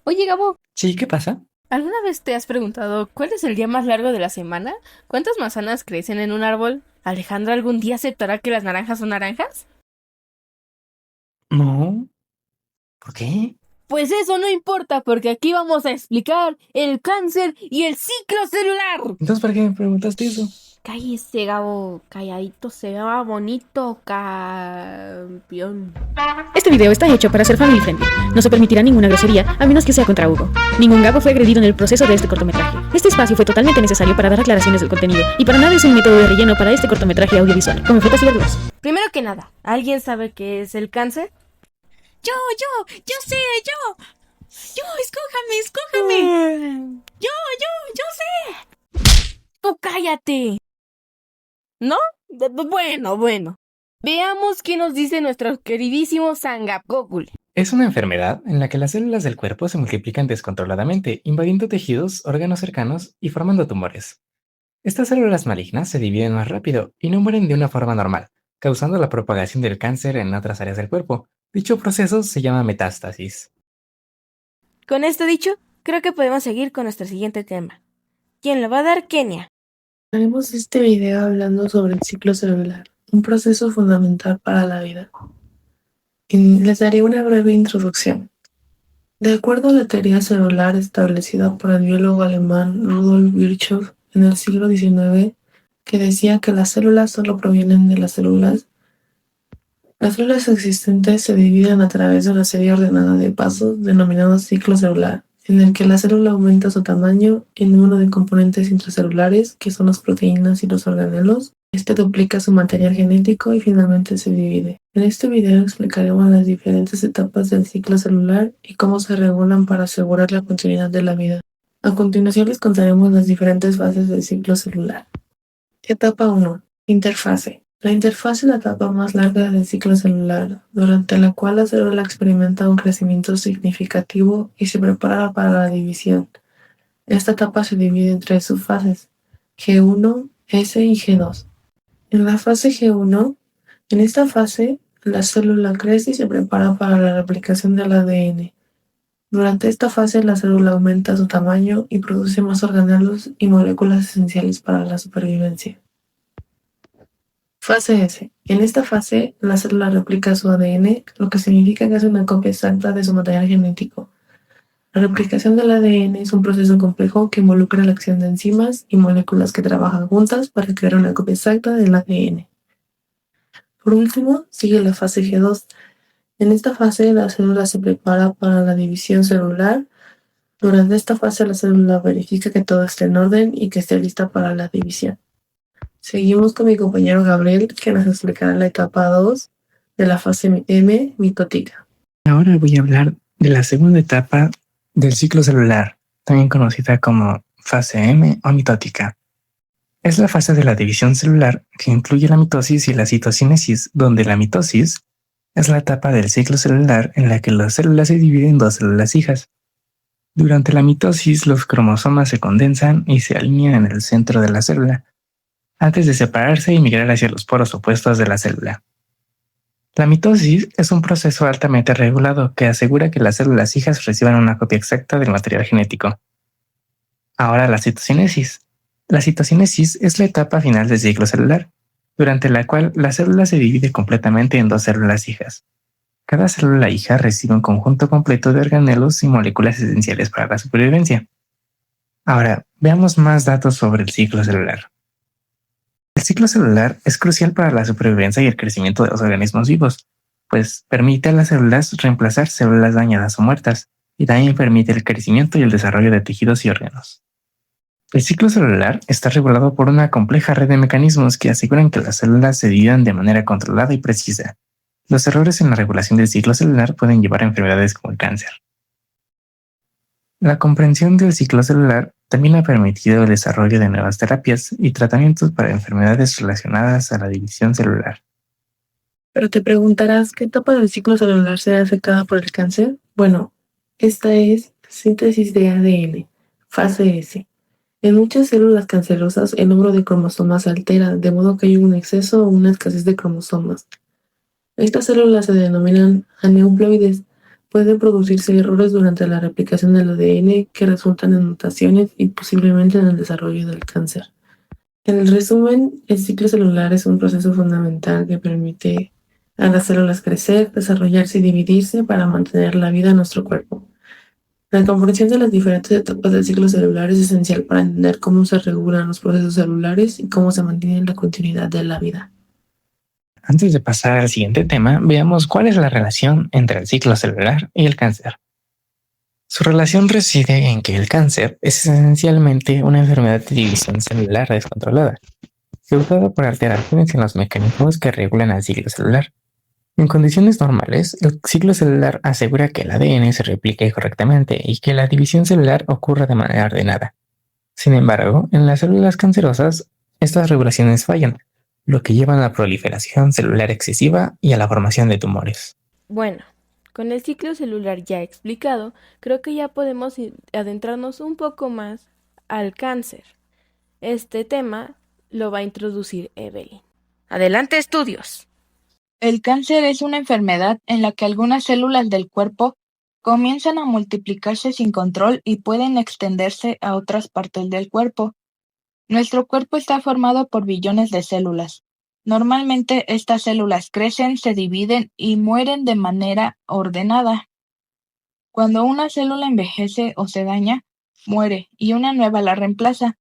Oye, Gabo, Sí, ¿qué pasa? ¿alguna vez te has preguntado cuál es el día más largo de la semana? ¿Cuántas manzanas crecen en un árbol? ¿Alejandra algún día aceptará que las naranjas son naranjas? No, ¿por qué? Pues eso no importa, porque aquí vamos a explicar el cáncer y el ciclo celular. Entonces, ¿para qué me preguntaste eso? Cállese, Gabo, calladito se va bonito, campeón. Este video está hecho para ser family friendly. No se permitirá ninguna grosería a menos que sea contra Hugo. Ningún Gabo fue agredido en el proceso de este cortometraje. Este espacio fue totalmente necesario para dar aclaraciones del contenido y para nada es un método de relleno para este cortometraje audiovisual, como frutas y verduras. Primero que nada, ¿alguien sabe qué es el cáncer? Yo sé, escójame. Yo sé. ¡Tú cállate! ¿No? Bueno. Veamos qué nos dice nuestro queridísimo Sangapgokul. Es una enfermedad en la que las células del cuerpo se multiplican descontroladamente, invadiendo tejidos, órganos cercanos y formando tumores. Estas células malignas se dividen más rápido y no mueren de una forma normal, causando la propagación del cáncer en otras áreas del cuerpo. Dicho proceso se llama metástasis. Con esto dicho, creo que podemos seguir con nuestro siguiente tema. ¿Quién lo va a dar? Kenia. Haremos este video hablando sobre el ciclo celular, un proceso fundamental para la vida. Y les daré una breve introducción. De acuerdo a la teoría celular establecida por el biólogo alemán Rudolf Virchow en el siglo XIX, que decía que las células solo provienen de las células existentes se dividen a través de una serie ordenada de pasos denominados ciclo celular, en el que la célula aumenta su tamaño y el número de componentes intracelulares, que son las proteínas y los organelos. Este duplica su material genético y finalmente se divide. En este video explicaremos las diferentes etapas del ciclo celular y cómo se regulan para asegurar la continuidad de la vida. A continuación les contaremos las diferentes fases del ciclo celular. Etapa 1. Interfase. La interfase es la etapa más larga del ciclo celular, durante la cual la célula experimenta un crecimiento significativo y se prepara para la división. Esta etapa se divide en tres subfases: G1, S y G2. En la fase G1, en esta fase, la célula crece y se prepara para la replicación del ADN. Durante esta fase, la célula aumenta su tamaño y produce más organelos y moléculas esenciales para la supervivencia. Fase S. En esta fase, la célula replica su ADN, lo que significa que hace una copia exacta de su material genético. La replicación del ADN es un proceso complejo que involucra la acción de enzimas y moléculas que trabajan juntas para crear una copia exacta del ADN. Por último, sigue la fase G2. En esta fase, la célula se prepara para la división celular. Durante esta fase, la célula verifica que todo esté en orden y que esté lista para la división. Seguimos con mi compañero Gabriel, que nos explicará la etapa 2 de la fase M mitótica. Ahora voy a hablar de la segunda etapa del ciclo celular, también conocida como fase M o mitótica. Es la fase de la división celular que incluye la mitosis y la citocinesis, donde la mitosis es la etapa del ciclo celular en la que las células se dividen en dos células hijas. Durante la mitosis, los cromosomas se condensan y se alinean en el centro de la célula, antes de separarse y migrar hacia los poros opuestos de la célula. La mitosis es un proceso altamente regulado que asegura que las células hijas reciban una copia exacta del material genético. Ahora la citocinesis. La citocinesis es la etapa final del ciclo celular, durante la cual la célula se divide completamente en dos células hijas. Cada célula hija recibe un conjunto completo de organelos y moléculas esenciales para la supervivencia. Ahora, veamos más datos sobre el ciclo celular. El ciclo celular es crucial para la supervivencia y el crecimiento de los organismos vivos, pues permite a las células reemplazar células dañadas o muertas, y también permite el crecimiento y el desarrollo de tejidos y órganos. El ciclo celular está regulado por una compleja red de mecanismos que aseguran que las células se dividan de manera controlada y precisa. Los errores en la regulación del ciclo celular pueden llevar a enfermedades como el cáncer. La comprensión del ciclo celular también ha permitido el desarrollo de nuevas terapias y tratamientos para enfermedades relacionadas a la división celular. Pero te preguntarás, ¿qué etapa del ciclo celular será afectada por el cáncer? Bueno, esta es síntesis de ADN, fase S. En muchas células cancerosas, el número de cromosomas se altera, de modo que hay un exceso o una escasez de cromosomas. Estas células se denominan aneuploides. pueden producirse errores durante la replicación del ADN que resultan en mutaciones y posiblemente en el desarrollo del cáncer. En resumen, el ciclo celular es un proceso fundamental que permite a las células crecer, desarrollarse y dividirse para mantener la vida en nuestro cuerpo. La comprensión de las diferentes etapas del ciclo celular es esencial para entender cómo se regulan los procesos celulares y cómo se mantiene la continuidad de la vida. Antes de pasar al siguiente tema, veamos cuál es la relación entre el ciclo celular y el cáncer. Su relación reside en que el cáncer es esencialmente una enfermedad de división celular descontrolada, causada por alteraciones en los mecanismos que regulan al ciclo celular. En condiciones normales, el ciclo celular asegura que el ADN se replique correctamente y que la división celular ocurra de manera ordenada. Sin embargo, en las células cancerosas, estas regulaciones fallan, lo que lleva a la proliferación celular excesiva y a la formación de tumores. Bueno, con el ciclo celular ya explicado, creo que ya podemos adentrarnos un poco más al cáncer. Este tema lo va a introducir Evelyn. Adelante, estudios. El cáncer es una enfermedad en la que algunas células del cuerpo comienzan a multiplicarse sin control y pueden extenderse a otras partes del cuerpo. Nuestro cuerpo está formado por billones de células. Normalmente estas células crecen, se dividen y mueren de manera ordenada. Cuando una célula envejece o se daña, muere y una nueva la reemplaza.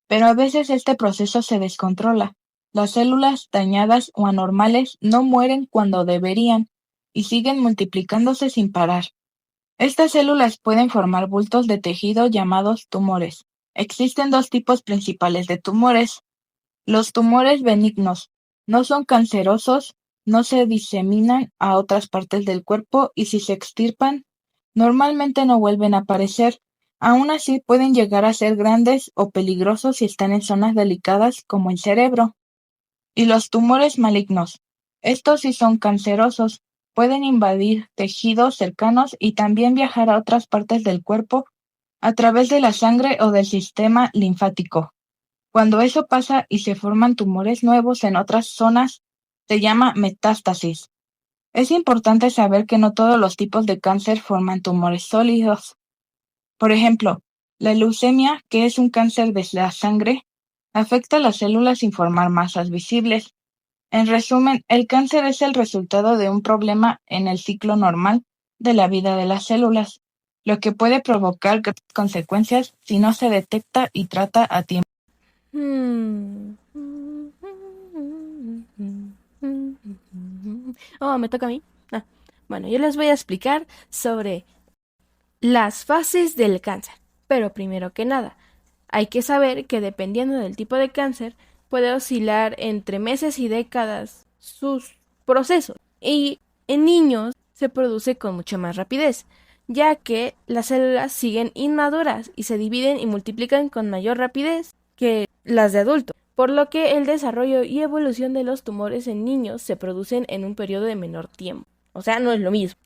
Pero a veces este proceso se descontrola. Las células dañadas o anormales no mueren cuando deberían y siguen multiplicándose sin parar. Estas células pueden formar bultos de tejido llamados tumores. Existen dos tipos principales de tumores. Los tumores benignos no son cancerosos, no se diseminan a otras partes del cuerpo y si se extirpan, normalmente no vuelven a aparecer. Aún así pueden llegar a ser grandes o peligrosos si están en zonas delicadas como el cerebro. Y los tumores malignos. Estos sí son cancerosos, pueden invadir tejidos cercanos y también viajar a otras partes del cuerpo a través de la sangre o del sistema linfático. Cuando eso pasa y se forman tumores nuevos en otras zonas, se llama metástasis. Es importante saber que no todos los tipos de cáncer forman tumores sólidos. Por ejemplo, la leucemia, que es un cáncer de la sangre, afecta a las células sin formar masas visibles. En resumen, el cáncer es el resultado de un problema en el ciclo normal de la vida de las células, lo que puede provocar graves consecuencias si no se detecta y trata a tiempo. Oh, me toca a mí. Bueno, yo les voy a explicar sobre las fases del cáncer. Pero primero que nada, hay que saber que dependiendo del tipo de cáncer, puede oscilar entre meses y décadas sus procesos. Y en niños se produce con mucha más rapidez, ya que las células siguen inmaduras y se dividen y multiplican con mayor rapidez que las de adultos, por lo que el desarrollo y evolución de los tumores en niños se producen en un periodo de menor tiempo. O sea, no es lo mismo.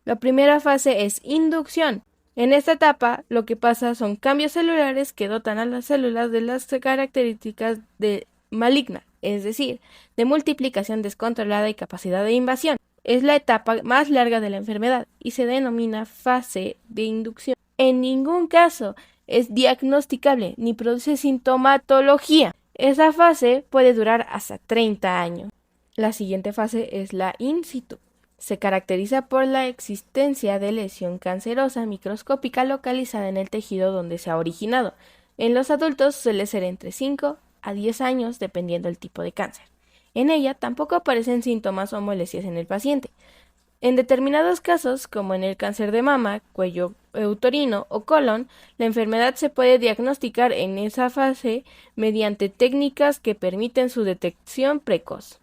La primera fase es inducción. En esta etapa, lo que pasa son cambios celulares que dotan a las células de las características de maligna, es decir, de multiplicación descontrolada y capacidad de invasión. Es la etapa más larga de la enfermedad y se denomina fase de inducción. En ningún caso es diagnosticable ni produce sintomatología. Esa fase puede durar hasta 30 años. La siguiente fase es la in situ. Se caracteriza por la existencia de lesión cancerosa microscópica localizada en el tejido donde se ha originado. En los adultos suele ser entre 5 a 10 años dependiendo del tipo de cáncer. En ella tampoco aparecen síntomas o molestias en el paciente. En determinados casos, como en el cáncer de mama, cuello uterino o colon, la enfermedad se puede diagnosticar en esa fase mediante técnicas que permiten su detección precoz.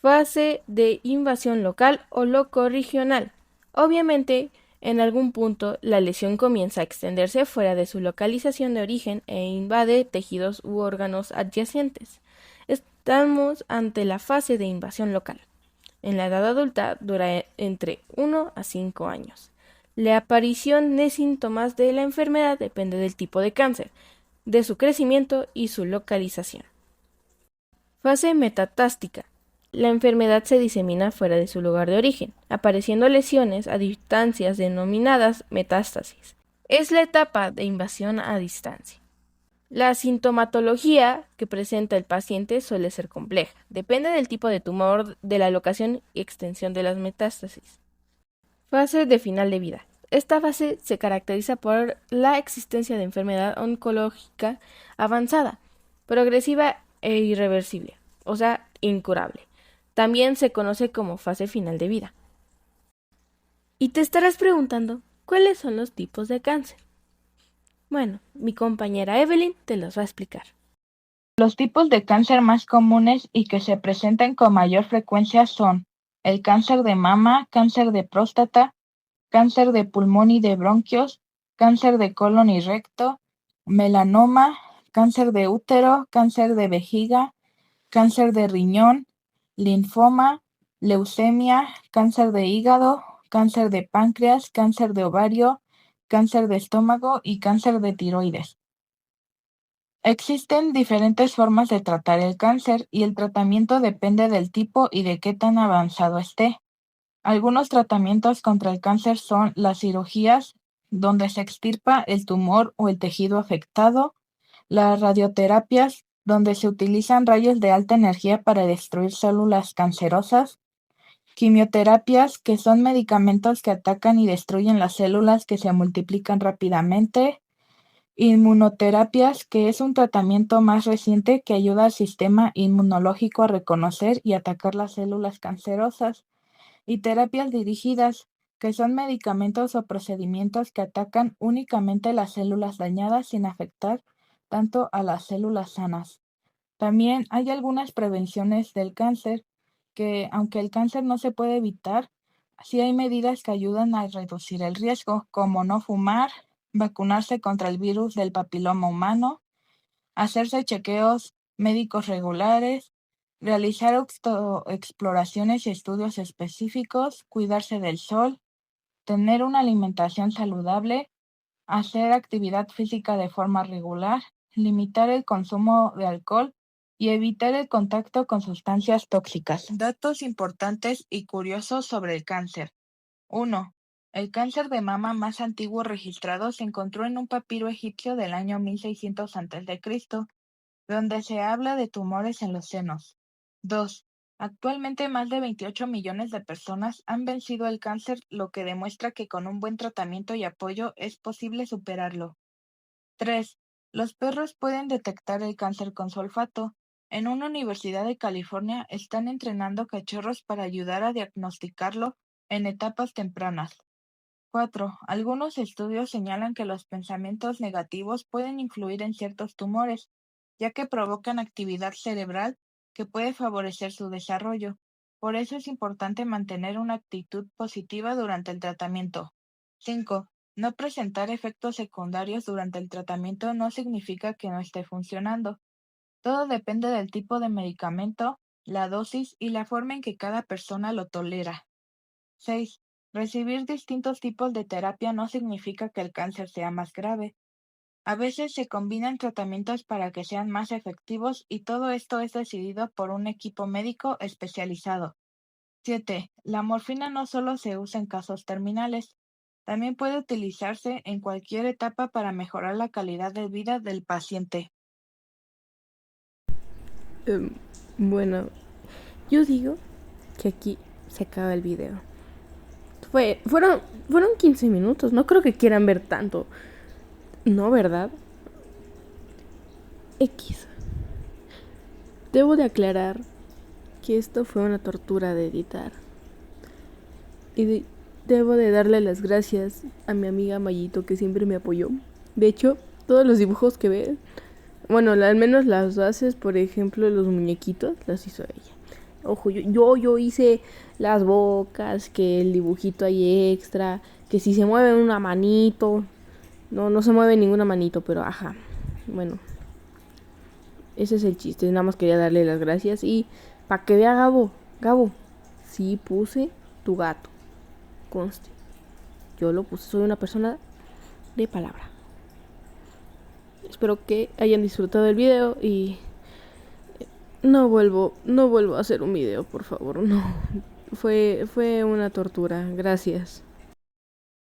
Fase de invasión local o locorregional. Obviamente, en algún punto, la lesión comienza a extenderse fuera de su localización de origen e invade tejidos u órganos adyacentes. Estamos ante la fase de invasión local. En la edad adulta dura entre 1 a 5 años. La aparición de síntomas de la enfermedad depende del tipo de cáncer, de su crecimiento y su localización. Fase metastástica. la enfermedad se disemina fuera de su lugar de origen, apareciendo lesiones a distancias denominadas metástasis. Es la etapa de invasión a distancia. La sintomatología que presenta el paciente suele ser compleja. Depende del tipo de tumor, de la locación y extensión de las metástasis. Fase de final de vida. Esta fase se caracteriza por la existencia de enfermedad oncológica avanzada, progresiva e irreversible, o sea, incurable. También se conoce como fase final de vida. Y te estarás preguntando, ¿cuáles son los tipos de cáncer? Bueno, mi compañera Evelyn te los va a explicar. Los tipos de cáncer más comunes y que se presentan con mayor frecuencia son el cáncer de mama, cáncer de próstata, cáncer de pulmón y de bronquios, cáncer de colon y recto, melanoma, cáncer de útero, cáncer de vejiga, cáncer de riñón, linfoma, leucemia, cáncer de hígado, cáncer de páncreas, cáncer de ovario, cáncer de estómago y cáncer de tiroides. Existen diferentes formas de tratar el cáncer y el tratamiento depende del tipo y de qué tan avanzado esté. Algunos tratamientos contra el cáncer son las cirugías, donde se extirpa el tumor o el tejido afectado, las radioterapias, donde se utilizan rayos de alta energía para destruir células cancerosas, quimioterapias, que son medicamentos que atacan y destruyen las células que se multiplican rápidamente, inmunoterapias, que es un tratamiento más reciente que ayuda al sistema inmunológico a reconocer y atacar las células cancerosas, y terapias dirigidas, que son medicamentos o procedimientos que atacan únicamente las células dañadas sin afectar tanto a las células sanas. También hay algunas prevenciones del cáncer que, aunque el cáncer no se puede evitar, sí hay medidas que ayudan a reducir el riesgo, como no fumar, vacunarse contra el virus del papiloma humano, hacerse chequeos médicos regulares, realizar exploraciones y estudios específicos, cuidarse del sol, tener una alimentación saludable, hacer actividad física de forma regular, limitar el consumo de alcohol y evitar el contacto con sustancias tóxicas. Datos importantes y curiosos sobre el cáncer. 1. El cáncer de mama más antiguo registrado se encontró en un papiro egipcio del año 1600 a.C., donde se habla de tumores en los senos. 2. Actualmente más de 28 millones de personas han vencido el cáncer, lo que demuestra que con un buen tratamiento y apoyo es posible superarlo. 3. Los perros pueden detectar el cáncer con su olfato. En una universidad de California están entrenando cachorros para ayudar a diagnosticarlo en etapas tempranas. 4. Algunos estudios señalan que los pensamientos negativos pueden influir en ciertos tumores, ya que provocan actividad cerebral que puede favorecer su desarrollo. Por eso es importante mantener una actitud positiva durante el tratamiento. 5. No presentar efectos secundarios durante el tratamiento no significa que no esté funcionando. Todo depende del tipo de medicamento, la dosis y la forma en que cada persona lo tolera. 6. Recibir distintos tipos de terapia no significa que el cáncer sea más grave. A veces se combinan tratamientos para que sean más efectivos y todo esto es decidido por un equipo médico especializado. 7. La morfina no solo se usa en casos terminales, también puede utilizarse en cualquier etapa para mejorar la calidad de vida del paciente. Bueno, yo digo que aquí se acaba el video. Fueron 15 minutos, no creo que quieran ver tanto. No, ¿verdad? X. Debo de aclarar que esto fue una tortura de editar. Y debo de darle las gracias a mi amiga Mayito, que siempre me apoyó. De hecho, todos los dibujos que ven, bueno, al menos las bases, por ejemplo, los muñequitos, las hizo ella. Ojo, yo hice las bocas, que el dibujito ahí extra, que si se mueve una manito. No se mueve ninguna manito, pero ajá. Bueno, ese es el chiste. Nada más quería darle las gracias. Y para que vea Gabo, sí puse tu gato. Conste. Yo lo puse, soy una persona de palabra. Espero que hayan disfrutado del video y No vuelvo a hacer un video, por favor, no. Fue una tortura, gracias.